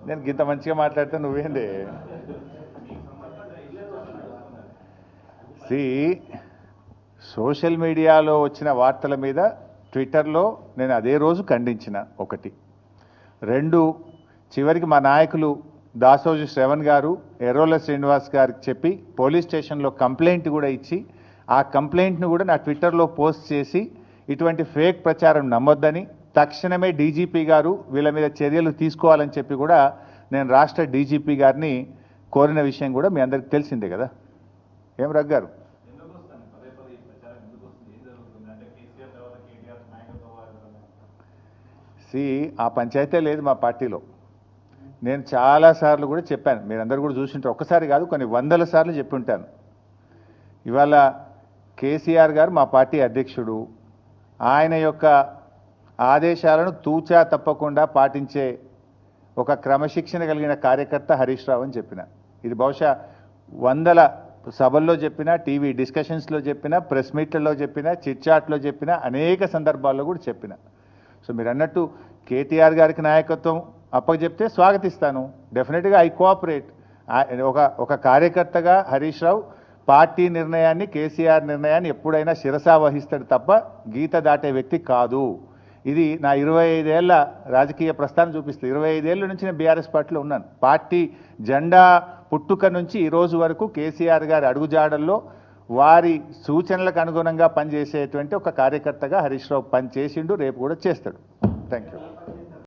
నేను గింత మంచిగా మాట్లాడితే నువ్వేంది సోషల్ మీడియాలో వచ్చిన వార్తల మీద ట్విట్టర్లో నేను అదే రోజు ఖండించిన. ఒకటి. రెండు, చివరికి మా నాయకులు దాసోజు శ్రవణ్ గారు ఎర్రోల శ్రీనివాస్ గారికి చెప్పి పోలీస్ స్టేషన్లో కంప్లైంట్ కూడా ఇచ్చి ఆ కంప్లైంట్ను కూడా నా ట్విట్టర్లో పోస్ట్ చేసి ఇటువంటి ఫేక్ ప్రచారం నమ్మొద్దని, తక్షణమే డీజీపీ గారు వీళ్ళ మీద చర్యలు తీసుకోవాలని చెప్పి కూడా నేను రాష్ట్ర డీజీపీ గారిని కోరిన విషయం కూడా మీ అందరికీ తెలిసిందే కదా. ఏం రఘు గారు? ఆ పంచాయతీ లేదు మా పార్టీలో. నేను చాలాసార్లు కూడా చెప్పాను, మీరందరూ కూడా చూసింటారు. ఒక్కసారి కాదు, కొన్ని వందల సార్లు చెప్పి ఉంటాను. ఇవాళ కేసీఆర్ గారు మా పార్టీ అధ్యక్షుడు. ఆయన యొక్క ఆదేశాలను తూచా తప్పకుండా పాటించే ఒక క్రమశిక్షణ కలిగిన కార్యకర్త హరీష్ రావు అని చెప్పిన. ఇది బహుశా వందల సభల్లో చెప్పిన, టీవీ డిస్కషన్స్లో చెప్పిన, ప్రెస్ మీట్లలో చెప్పిన, చిట్చాట్లో చెప్పిన, అనేక సందర్భాల్లో కూడా చెప్పిన. సో మీరు అన్నట్టు కేటీఆర్ గారికి నాయకత్వం అప్పచెప్తే స్వాగతిస్తాను. డెఫినెట్గా ఐ కోఆపరేట్. ఒక కార్యకర్తగా హరీష్ రావు పార్టీ నిర్ణయాన్ని, కేసీఆర్ నిర్ణయాన్ని ఎప్పుడైనా శిరసా వహిస్తాడు తప్ప గీత దాటే వ్యక్తి కాదు. ఇది నా 25 ఏళ్ల రాజకీయ ప్రస్థానం చూపిస్తుంది. 25 ఏళ్ళ నుంచి నేను బీఆర్ఎస్ పార్టీలో ఉన్నాను. పార్టీ జెండా పుట్టుక నుంచి ఈ రోజు వరకు కేసీఆర్ గారి అడుగుజాడల్లో వారి సూచనలకు అనుగుణంగా పనిచేసేటువంటి ఒక కార్యకర్తగా హరీష్ రావు పనిచేసిండు, రేపు కూడా చేస్తాడు. Thank you.